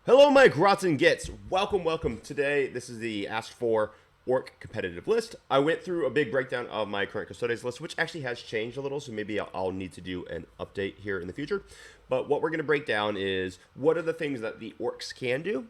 Hello, my Grots and Gits. Welcome. Today, this is the Asked For Orc competitive list. I went through a big breakdown of my current Custodes list, which actually has changed a little, so maybe I'll need to do an update here in the future. But what we're going to break down is what are the things that the orcs can do,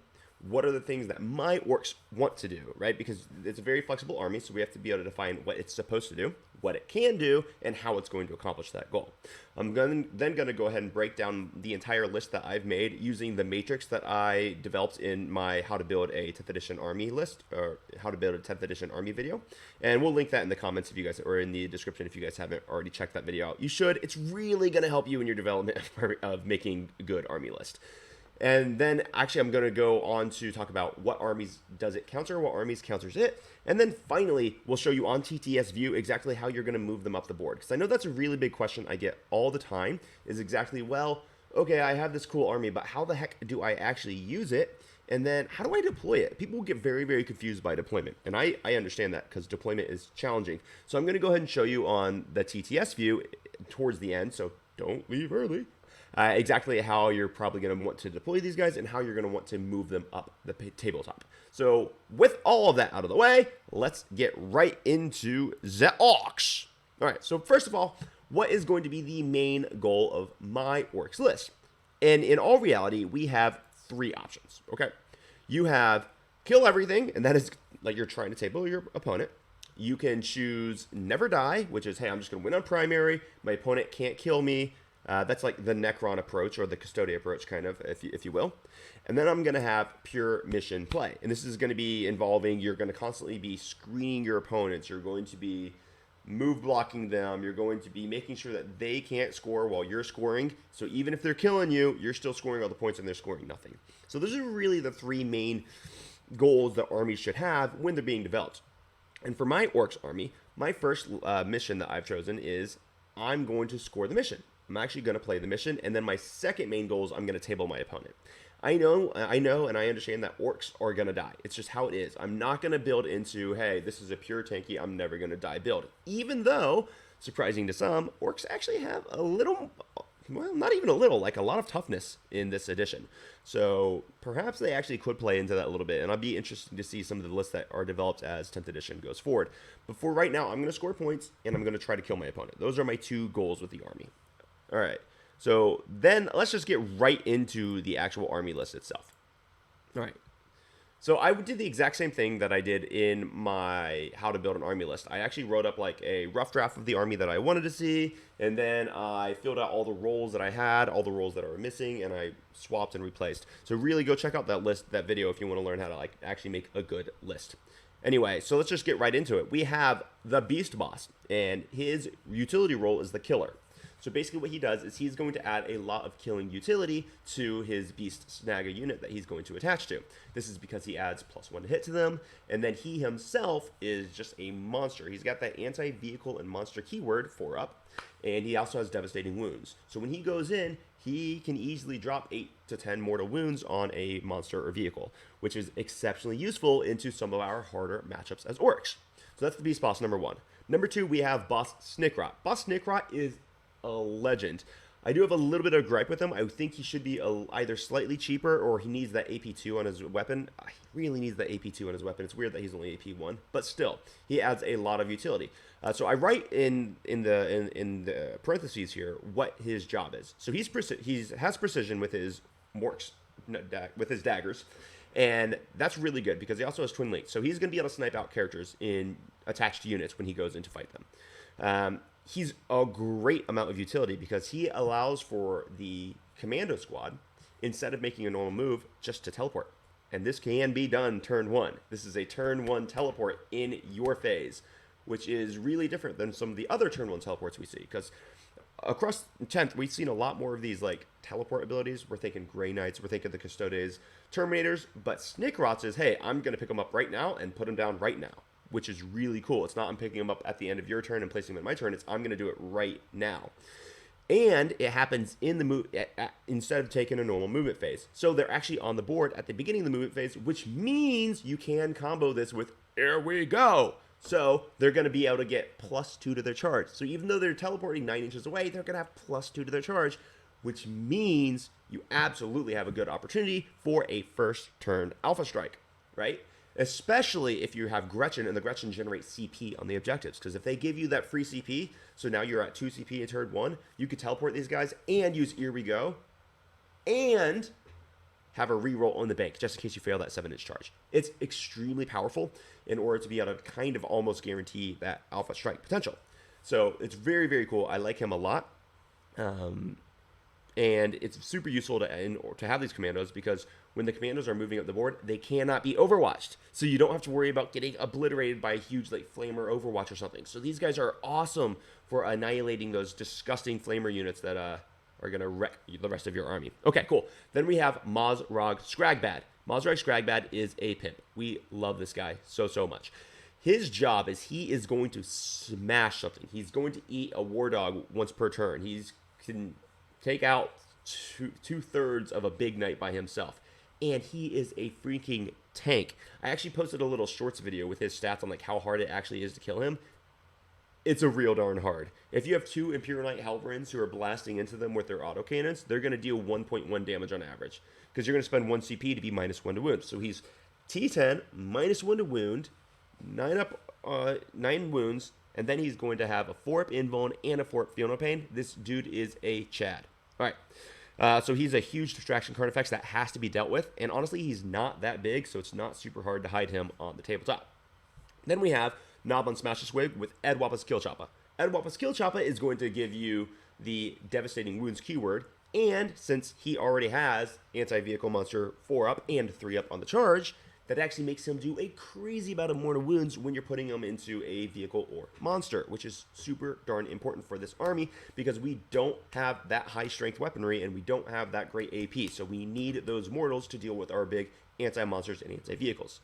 what are the things that my orcs want to do, right? Because it's a very flexible army, so we have to be able to define what it's supposed to do, what it can do, and how it's going to accomplish that goal. I'm then going to go ahead and break down the entire list that I've made using the matrix that I developed in my How to Build a 10th Edition Army list, or How to Build a 10th Edition Army video. And we'll link that in the comments if you guys, or in the description if you guys haven't already checked that video out. You should. It's really going to help you in your development of making a good army list. And then actually I'm going to go on to talk about what armies does it counter, what armies counters it. And then finally, we'll show you on TTS view exactly how you're going to move them up the board. Because I know that's a really big question I get all the time is exactly, well, okay, I have this cool army, but how the heck do I actually use it? And then how do I deploy it? People get very, very confused by deployment. And I understand that because deployment is challenging. So I'm going to go ahead and show you on the TTS view towards the end. So don't leave early. Exactly how you're probably going to want to deploy these guys and how you're going to want to move them up the tabletop. So with all of that out of the way, let's get right into the orcs. All right, so first of all, what is going to be the main goal of my orcs list? And in all reality, we have three options, okay? You have kill everything, and that is like you're trying to table your opponent. You can choose never die, which is, hey, I'm just going to win on primary. My opponent can't kill me. That's like the Necron approach or the Custodia approach, kind of, if you will. And then I'm going to have pure mission play. And this is going to be involving, you're going to constantly be screening your opponents. You're going to be move blocking them. You're going to be making sure that they can't score while you're scoring. So even if they're killing you, you're still scoring all the points and they're scoring nothing. So those are really the three main goals that armies should have when they're being developed. And for my orcs army, my first mission that I've chosen is I'm going to score the mission. I'm actually going to play the mission, and then my second main goal is I'm going to table my opponent. I know, and I understand that orcs are going to die. It's just how it is. I'm not going to build into, hey, this is a pure tanky, I'm never going to die build. Even though, surprising to some, orcs actually have a little, well, not even a little, like a lot of toughness in this edition. So perhaps they actually could play into that a little bit, and I'll be interested to see some of the lists that are developed as 10th edition goes forward. But for right now, I'm going to score points, and I'm going to try to kill my opponent. Those are my two goals with the army. All right, so then let's just get right into the actual army list itself. All right, so I did the exact same thing that I did in my How to Build an Army list. I actually wrote up like a rough draft of the army that I wanted to see, and then I filled out all the roles that I had, all the roles that are missing, and I swapped and replaced. So really go check out that list, that video, if you want to learn how to like actually make a good list. Anyway, so let's just get right into it. We have the Beast Boss, and his utility role is the killer. So basically what he does is he's going to add a lot of killing utility to his Beast Snagger unit that he's going to attach to. This is because he adds +1 to hit to them, and then he himself is just a monster. He's got that anti-vehicle and monster keyword 4-up, and he also has devastating wounds. So when he goes in, he can easily drop 8 to 10 mortal wounds on a monster or vehicle, which is exceptionally useful into some of our harder matchups as orcs. So that's the Beast Boss number 1. Number 2, we have Boss Snickrot. Boss Snickrot is a legend. I do have a little bit of gripe with him. I think he should be either slightly cheaper or he needs that AP2 on his weapon. He really needs that AP2 on his weapon. It's weird that he's only AP1, but still, he adds a lot of utility. So I write in the parentheses here what his job is. So he has precision with his morks, with his daggers, and that's really good because he also has twin links. So he's going to be able to snipe out characters in attached units when he goes in to fight them. He's a great amount of utility because he allows for the commando squad, instead of making a normal move, just to teleport. And this can be done turn 1. This is a turn 1 teleport in your phase, which is really different than some of the other turn 1 teleports we see. Because across 10th, we've seen a lot more of these like teleport abilities. We're thinking Grey Knights, we're thinking the Custodes, Terminators, but Snickrots is, hey, I'm going to pick them up right now and put them down right now, which is really cool. It's not I'm picking them up at the end of your turn and placing them in my turn. It's I'm going to do it right now. And it happens in the move instead of taking a normal movement phase. So they're actually on the board at the beginning of the movement phase, which means you can combo this with here we go. So they're going to be able to get +2 to their charge. So even though they're teleporting 9 inches away, they're going to have +2 to their charge, which means you absolutely have a good opportunity for a first turn alpha strike, right? Especially if you have Gretchen and the Gretchen generates CP on the objectives. Because if they give you that free CP, so now you're at 2 CP in turn 1, you could teleport these guys and use Here We Go and have a reroll on the bank just in case you fail that 7-inch charge. It's extremely powerful in order to be able to kind of almost guarantee that alpha strike potential. So it's very, very cool. I like him a lot. And it's super useful to have these commandos because when the commandos are moving up the board, they cannot be overwatched. So you don't have to worry about getting obliterated by a huge like flamer overwatch or something. So these guys are awesome for annihilating those disgusting flamer units that are going to wreck the rest of your army. Okay, cool. Then we have Mozrog Scragbad. Mozrog Scragbad is a pimp. We love this guy so much. His job is he is going to smash something. He's going to eat a war dog once per turn. He's can take out two-thirds of a big knight by himself. And he is a freaking tank. I actually posted a little shorts video with his stats on like how hard it actually is to kill him. It's a real darn hard. If you have 2 Imperial Knight Halberins who are blasting into them with their autocannons, they're going to deal 1.1 damage on average. Because you're going to spend 1 CP to be -1 to wound. So he's T10, -1 to wound, 9 wounds, and then he's going to have a 4-up invuln and a 4-up Feel No Pain. This dude is a Chad. All right. So he's a huge distraction card effects that has to be dealt with. And honestly, he's not that big, so it's not super hard to hide him on the tabletop. Then we have Nob on Smash the Swig with Ed Wappa's Kill Choppa. Ed Wappa's Kill Choppa is going to give you the Devastating Wounds keyword. And since he already has Anti-Vehicle Monster 4-up and 3-up on the charge, that actually makes him do a crazy amount of mortal wounds when you're putting him into a vehicle or monster, which is super darn important for this army because we don't have that high strength weaponry and we don't have that great AP. So we need those mortals to deal with our big anti-monsters and anti-vehicles.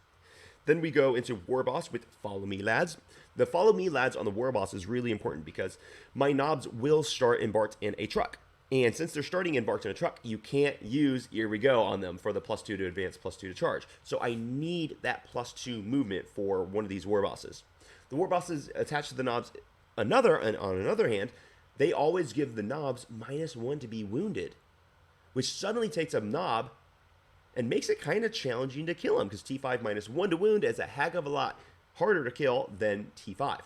Then we go into War Boss with Follow Me Lads. The Follow Me Lads on the War Boss is really important because my knobs will start embarked in a truck. And since they're starting embarked in a truck, you can't use Here We Go on them for the +2 to advance, +2 to charge. So I need that +2 movement for one of these war bosses. The war bosses attached to the knobs, on another hand, they always give the knobs -1 to be wounded, which suddenly takes a knob and makes it kind of challenging to kill him because T5 -1 to wound is a heck of a lot harder to kill than T5.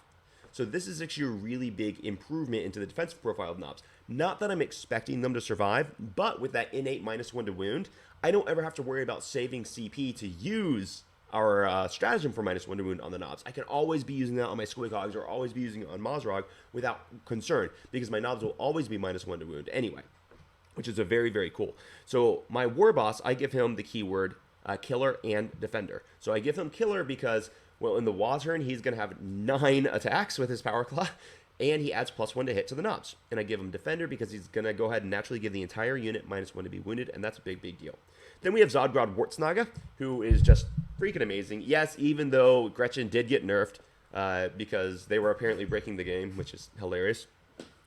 So this is actually a really big improvement into the defensive profile of knobs. Not that I'm expecting them to survive, but with that innate -1 to wound, I don't ever have to worry about saving CP to use our stratagem for -1 to wound on the knobs. I can always be using that on my Squighogs or always be using it on Mozrog without concern because my knobs will always be -1 to wound anyway, which is a very, very cool. So my War Boss, I give him the keyword Killer and Defender. So I give him Killer because, well, in the WA turn, he's going to have 9 attacks with his Power Claw, and he adds +1 to hit to the knobs. And I give him Defender because he's going to go ahead and naturally give the entire unit -1 to be wounded, and that's a big, big deal. Then we have Zodgrod Wartsnaga, who is just freaking amazing. Yes, even though Gretchen did get nerfed because they were apparently breaking the game, which is hilarious.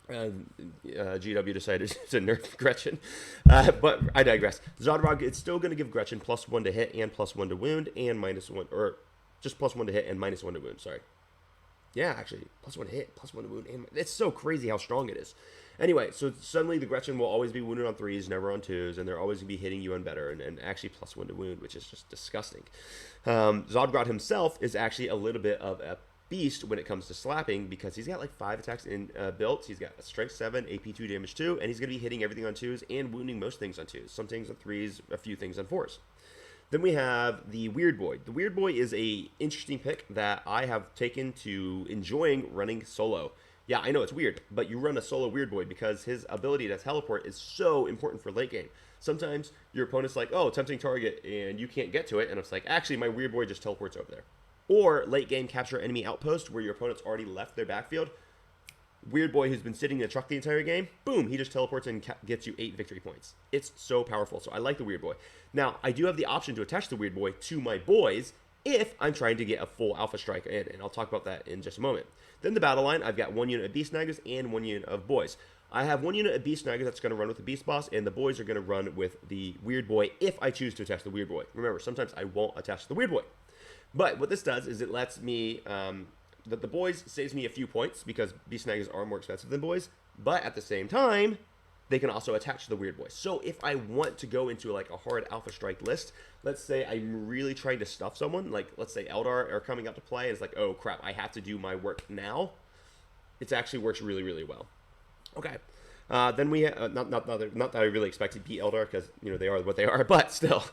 GW decided to nerf Gretchen, but I digress. Zodrog, it's still going to give Gretchen +1 to hit and +1 to wound and -1, or just +1 to hit and -1 to wound, sorry. Yeah, actually, +1 to hit, +1 to wound, and it's so crazy how strong it is. Anyway, so suddenly the Gretchen will always be wounded on 3s, never on 2s, and they're always going to be hitting you on better, and actually +1 to wound, which is just disgusting. Zodgrod himself is actually a little bit of a beast when it comes to slapping because he's got like 5 attacks in built. He's got a strength 7, AP 2, damage 2, and he's going to be hitting everything on 2s and wounding most things on 2s, some things on 3s, a few things on 4s. Then we have the Weird Boy. The Weird Boy is a interesting pick that I have taken to enjoying running solo. Yeah, I know it's weird, but you run a solo Weird Boy because his ability to teleport is so important for late game. Sometimes your opponent's like, oh, tempting target, and you can't get to it, and it's like, actually, my Weird Boy just teleports over there. Or late game capture enemy outpost where your opponent's already left their backfield. Weird Boy, who's been sitting in a truck the entire game, boom, he just teleports and gets you 8 victory points. It's so powerful, so I like the Weird Boy. Now, I do have the option to attach the Weird Boy to my boys if I'm trying to get a full Alpha Strike in, and I'll talk about that in just a moment. Then the battle line, I've got 1 unit of Beast Snaggers and 1 unit of boys. I have 1 unit of Beast Snaggers that's going to run with the Beast Boss, and the boys are going to run with the Weird Boy if I choose to attach the Weird Boy. Remember, sometimes I won't attach the Weird Boy. But what this does is it lets me... that the boys saves me a few points because Beast Snaggers are more expensive than boys, but at the same time, they can also attach to the weird boys. So if I want to go into like a hard Alpha Strike list, let's say I'm really trying to stuff someone, like let's say Eldar are coming out to play, and it's like, oh crap, I have to do my work now. It actually works really, really well. Okay. Then we not that I really expect to beat Eldar, because they are what they are, but still.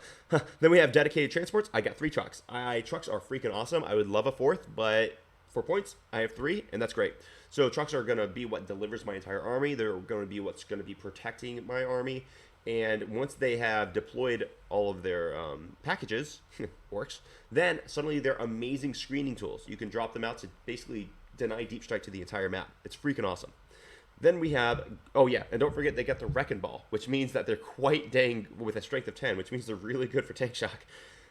Then we have dedicated transports. I got 3 trucks. Trucks are freaking awesome. I would love a 4th, but for points, I have 3, and that's great. So trucks are going to be what delivers my entire army. They're going to be what's going to be protecting my army. And once they have deployed all of their packages, orcs, then suddenly they're amazing screening tools. You can drop them out to basically deny deep strike to the entire map. It's freaking awesome. Then we have, oh yeah, and don't forget they got the Wrecking Ball, which means that they're quite dang with a strength of 10, which means they're really good for tank shock.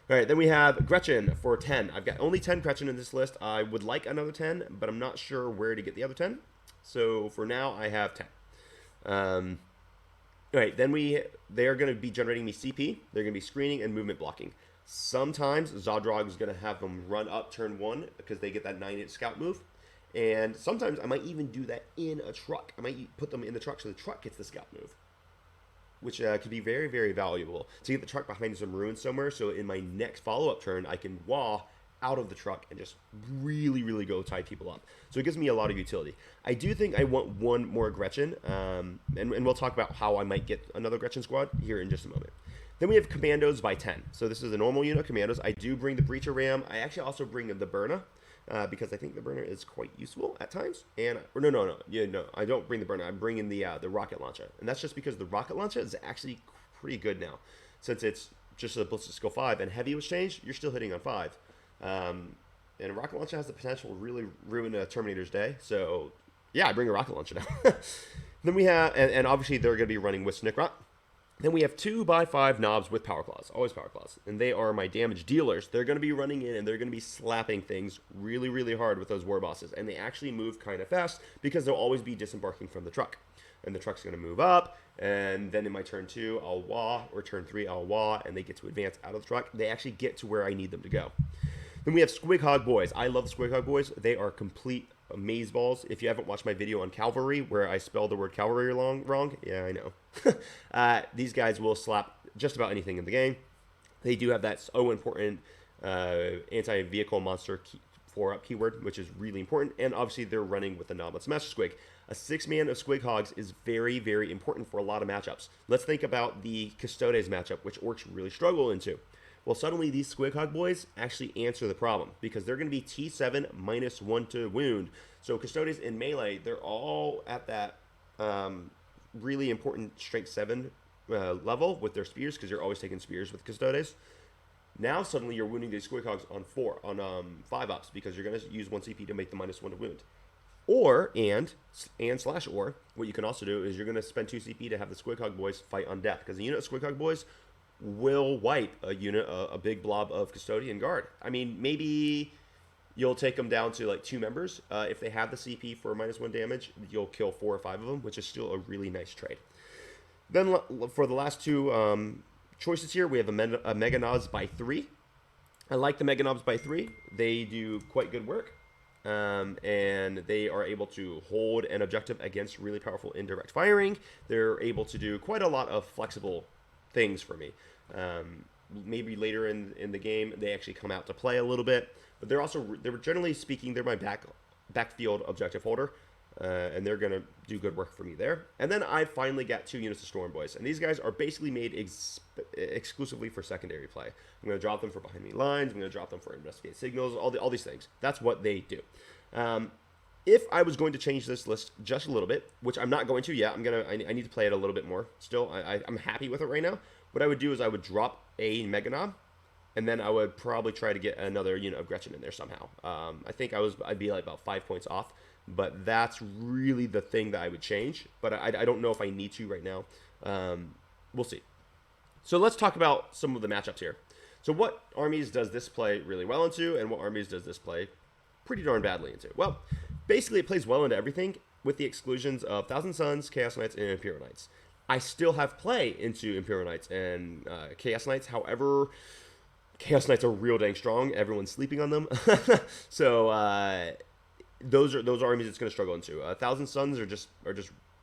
All right, then we have Gretchen for 10. I've got only 10 Gretchen in this list. I would like another 10, but I'm not sure where to get the other 10. So for now, I have 10. All right, then they are going to be generating me CP. They're going to be screening and movement blocking. Sometimes Zodrog is going to have them run up turn 1 because they get that 9-inch scout move. And sometimes I might even do that in a truck. I might put them in the truck so the truck gets the scout move, which could be very, very valuable to get the truck behind some ruins somewhere. So in my next follow-up turn, I can wah out of the truck and just really, really go tie people up. So it gives me a lot of utility. I do think I want one more Gretchen, and we'll talk about how I might get another Gretchen squad here in just a moment. Then we have Commandos by 10. So this is a normal unit of Commandos. I do bring the Breacher Ram. I actually also bring the Burner. Because I think the burner is quite useful at times. And I don't bring the burner. I'm bringing the rocket launcher, and that's just because the rocket launcher is actually pretty good now, since it's just a ballistic skill 5 and heavy was changed. You're still hitting on 5, and a rocket launcher has the potential to really ruin a Terminator's day. So yeah, I bring a rocket launcher now. Then we have, and obviously they're going to be running with Snickrot. Then we have 2x5 knobs with Power Claws, always Power Claws, and they are my damage dealers. They're going to be running in and they're going to be slapping things really, really hard with those war bosses, and they actually move kind of fast because they'll always be disembarking from the truck, and the truck's going to move up, and then in my turn 2 I'll wah, or turn 3 I'll wah, and they get to advance out of the truck. They actually get to where I need them to go. Then we have Squig Hog Boys. I love the Squig Hog Boys. They are complete maze balls. If you haven't watched my video on cavalry where I spelled the word cavalry wrong, yeah, I know. These guys will slap just about anything in the game. They do have that so important anti-vehicle monster 4-up keyword, which is really important. And obviously they're running with the Noblesse Master Squig. A 6-man of Squig Hogs is very, very important for a lot of matchups. Let's think about the Custodes matchup, which orcs really struggle into. Well, suddenly these Squig Hog boys actually answer the problem because they're going to be T7 -1 to wound. So Custodes in melee, they're all at that really important strength 7 level with their spears, because you're always taking spears with Custodes. Now suddenly you're wounding these Squig Hogs on 5-ups because you're going to use 1 CP to make the -1 to wound. Or, or, what you can also do is you're going to spend 2 CP to have the Squig Hog boys fight on death, because the unit of Squig Hog boys will wipe a big blob of Custodian Guard. I mean, maybe you'll take them down to like 2 members. If they have the CP for -1 damage, you'll kill 4 or 5 of them, which is still a really nice trade. Then for the last 2 choices here, we have a Mega Knobs by 3. I like the Mega Knobs by 3. They do quite good work. And they are able to hold an objective against really powerful indirect firing. They're able to do quite a lot of flexible things for me. Maybe later in the game they actually come out to play a little bit, but they're generally speaking, they're my backfield objective holder, and they're gonna do good work for me there. And then I finally got 2 units of Storm Boys, and these guys are basically made exclusively for secondary play. I'm gonna drop them for behind me lines. I'm gonna drop them for investigate signals. All these things. That's what they do. If I was going to change this list just a little bit, which I'm not going to yet, I need to play it a little bit more. Still, I'm happy with it right now. What I would do is I would drop a Mega Knob, and then I would probably try to get another unit of Gretchen in there somehow. I think I'd be like about 5 points off, but that's really the thing that I would change. But I don't know if I need to right now. We'll see. So let's talk about some of the matchups here. So what armies does this play really well into, and what armies does this play pretty darn badly into? Well, basically it plays well into everything, with the exclusions of Thousand Suns, Chaos Knights, and Imperial Knights. I still have play into Imperial Knights and Chaos Knights. However, Chaos Knights are real dang strong. Everyone's sleeping on them. So those are armies it's going to struggle into. Thousand Suns are just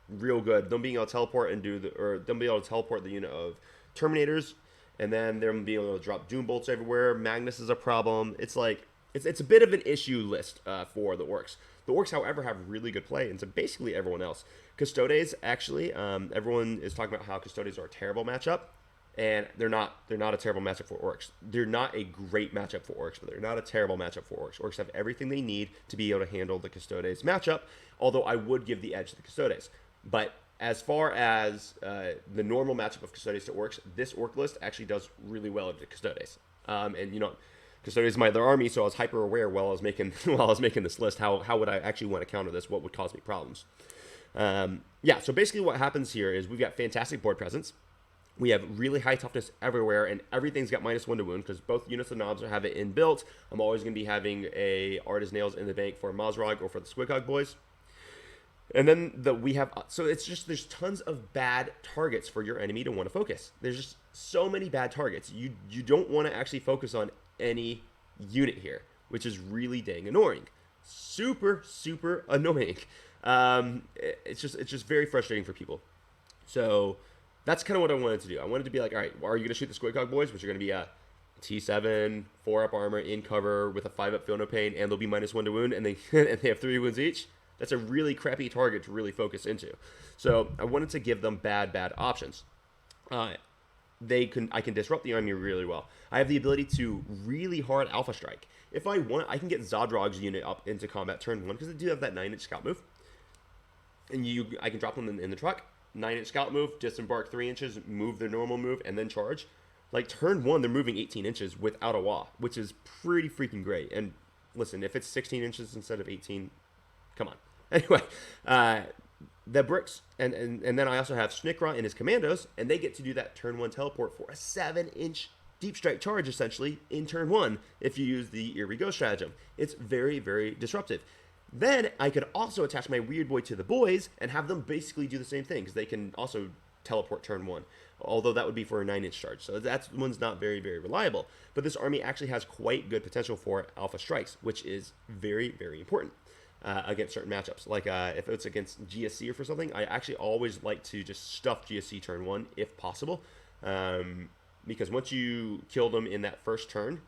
real good. Them being able to teleport and them being able to teleport the unit of Terminators, and then them being able to drop Doom Bolts everywhere. Magnus is a problem. It's like it's a bit of an issue list for the Orcs. The Orcs, however, have really good play, and so basically everyone else. Custodes, actually, everyone is talking about how Custodes are a terrible matchup, and they're not. They're not a terrible matchup for Orcs. They're not a great matchup for Orcs, but they're not a terrible matchup for Orcs. Orcs have everything they need to be able to handle the Custodes matchup, although I would give the edge to the Custodes. But as far as the normal matchup of Custodes to Orcs, this Orc list actually does really well to Custodes. And, you know, Custodes is my other army, so I was hyper aware while I was making this list. How would I actually want to counter this? What would cause me problems? Yeah, so basically what happens here is we've got fantastic board presence. We have really high toughness everywhere, and everything's got -1 to wound because both units of knobs have it inbuilt. I'm always going to be having a Artist Nails in the bank for Mazrog or for the Squighog boys. And then so it's just, there's tons of bad targets for your enemy to want to focus. There's just so many bad targets. You don't want to actually focus on any unit here, which is really dang annoying. Super, super annoying. It's just very frustrating for people. So that's kind of what I wanted to do. I wanted to be like, all right, well, are you going to shoot the Squighog boys, which are going to be a T7, 4-up armor, in cover with a 5-up feel no pain, and they'll be -1 to wound, and they have 3 wounds each? That's a really crappy target to really focus into. So I wanted to give them bad options. I can disrupt the army really well. I have the ability to really hard alpha strike. If I want, I can get Zodrog's unit up into combat turn 1 because they do have that 9-inch scout move. And I can drop them in the truck. 9-inch scout move, disembark 3 inches, move their normal move, and then charge. Like turn 1, they're moving 18 inches without a wah, which is pretty freaking great. And listen, if it's 16 inches instead of 18, come on. Anyway, the bricks, and then I also have Snikra and his commandos, and they get to do that turn 1 teleport for a 7-inch deep strike charge, essentially, in turn 1, if you use the Eerie Ghost stratagem. It's very, very disruptive. Then I could also attach my Weird Boy to the boys and have them basically do the same thing, because they can also teleport turn 1, although that would be for a 9-inch charge. So that one's not very, very reliable. But this army actually has quite good potential for alpha strikes, which is very, very important. Against certain matchups. Like if it's against GSC or for something, I actually always like to just stuff GSC turn 1 if possible. Because once you kill them in that first turn,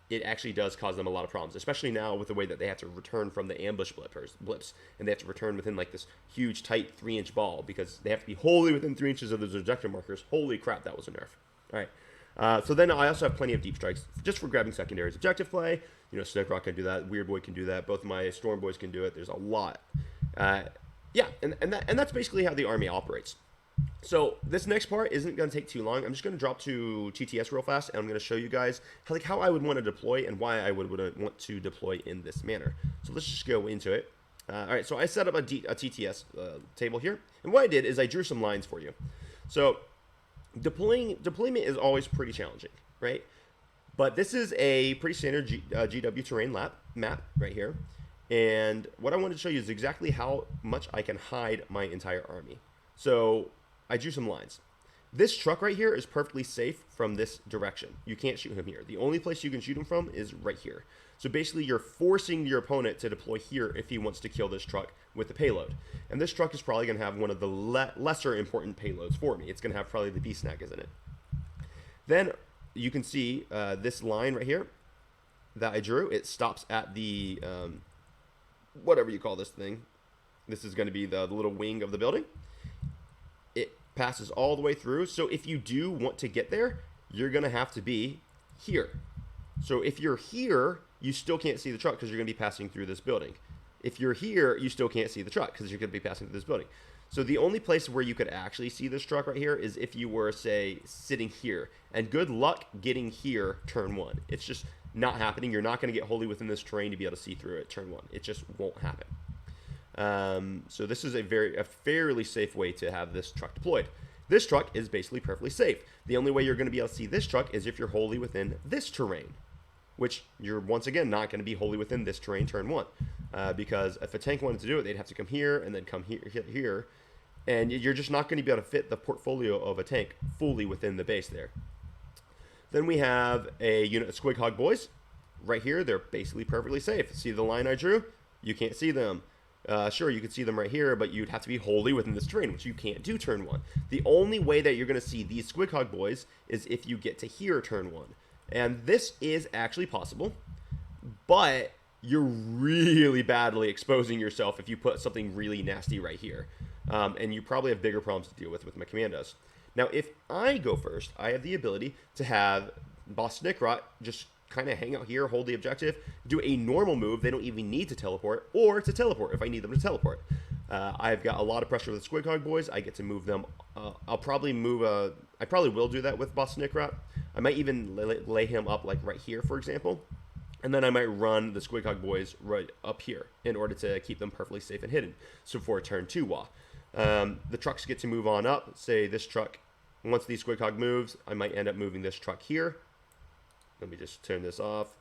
it actually does cause them a lot of problems, especially now with the way that they have to return from the ambush blips, and they have to return within like this huge, tight 3-inch ball because they have to be wholly within 3 inches of those objective markers. Holy crap, that was a nerf. All right. So then I also have plenty of deep strikes just for grabbing secondaries. Objective play, you know, Snickrock can do that. Weird Boy can do that. Both of my Storm Boys can do it. There's a lot. Yeah, and that's basically how the army operates. So this next part isn't going to take too long. I'm just going to drop to TTS real fast, and I'm going to show you guys how I would want to deploy and why I would want to deploy in this manner. So let's just go into it. All right, so I set up a TTS table here, and what I did is I drew some lines for you. So deployment is always pretty challenging, right? But this is a pretty standard GW terrain map right here. And what I wanted to show you is exactly how much I can hide my entire army. So I drew some lines. This truck right here is perfectly safe from this direction. You can't shoot him here. The only place you can shoot him from is right here. So basically you're forcing your opponent to deploy here if he wants to kill this truck with the payload. And this truck is probably going to have one of the lesser important payloads for me. It's going to have probably the Beast Snaggers in it. Then you can see this line right here that I drew. It stops at the, whatever you call this thing. This is going to be the little wing of the building. It passes all the way through. So if you do want to get there, you're going to have to be here. So if you're here, you still can't see the truck because you're going to be passing through this building. If you're here, you still can't see the truck because you're going to be passing through this building. So the only place where you could actually see this truck right here is if you were, say, sitting here. And good luck getting here turn 1. It's just not happening. You're not going to get wholly within this terrain to be able to see through it turn 1. It just won't happen. So this is a fairly safe way to have this truck deployed. This truck is basically perfectly safe. The only way you're going to be able to see this truck is if you're wholly within this terrain, which you're once again not going to be wholly within this terrain turn 1. Because if a tank wanted to do it, they'd have to come here and then come here, hit here, and you're just not going to be able to fit the portfolio of a tank fully within the base there. Then we have a unit of Squighog boys right here. They're basically perfectly safe. See the line I drew? You can't see them. Sure, you can see them right here, but you'd have to be wholly within this terrain, which you can't do turn 1. The only way that you're going to see these Squidcog boys is if you get to here turn 1. And this is actually possible, but you're really badly exposing yourself if you put something really nasty right here. And you probably have bigger problems to deal with my commandos. Now, if I go first, I have the ability to have Boss Snickrot just kind of hang out here, hold the objective, do a normal move. They don't even need to teleport, or to teleport if I need them to teleport. I've got a lot of pressure with the Squidcog boys. I get to move them. I'll probably move I probably will do that with Boss Snickrot. I might even lay him up like right here, for example. And then I might run the Squidcog boys right up here in order to keep them perfectly safe and hidden. So for a turn 2 wah. The trucks get to move on up. Say this truck, once these Squidcog moves, I might end up moving this truck here. Let me just turn this off.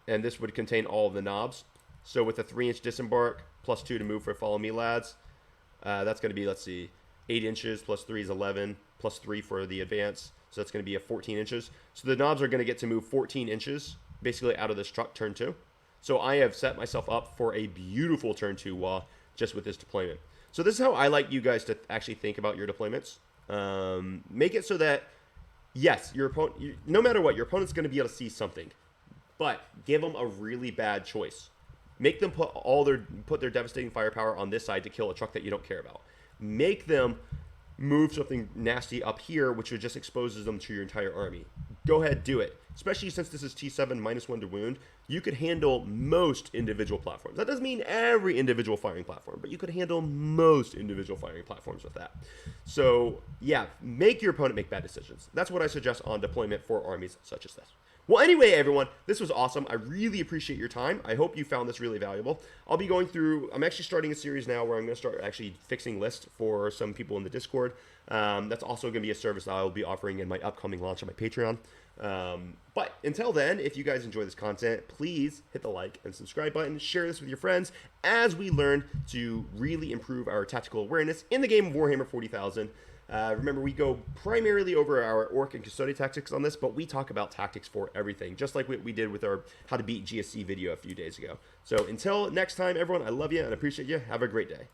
And this would contain all of the knobs. So with a 3-inch disembark, +2 to move for follow me lads. That's going to be, let's see, 8 inches, +3 is 11, +3 for the advance. So that's going to be a 14 inches. So the knobs are going to get to move 14 inches, basically out of this truck turn 2. So I have set myself up for a beautiful turn 2 wall just with this deployment. So this is how I like you guys to actually think about your deployments. Make it so that, yes, your opponent, no matter what, your opponent's going to be able to see something, but give them a really bad choice. Make them put their devastating firepower on this side to kill a truck that you don't care about. Make them move something nasty up here, which would just exposes them to your entire army. Go ahead, do it. Especially since this is T7 -1 to wound, you could handle most individual platforms. That doesn't mean every individual firing platform, but you could handle most individual firing platforms with that. So yeah, make your opponent make bad decisions. That's what I suggest on deployment for armies such as this. Well, anyway, everyone, this was awesome. I really appreciate your time. I hope you found this really valuable. I'll be going through, I'm actually starting a series now where I'm going to start actually fixing lists for some people in the Discord. That's also going to be a service that I'll be offering in my upcoming launch on my Patreon. But until then, if you guys enjoy this content, please hit the like and subscribe button, share this with your friends as we learn to really improve our tactical awareness in the game of Warhammer 40,000. Remember, we go primarily over our Orc and Custodian tactics on this, but we talk about tactics for everything, just like what we did with our How to Beat GSC video a few days ago. So until next time, everyone, I love you and appreciate you. Have a great day.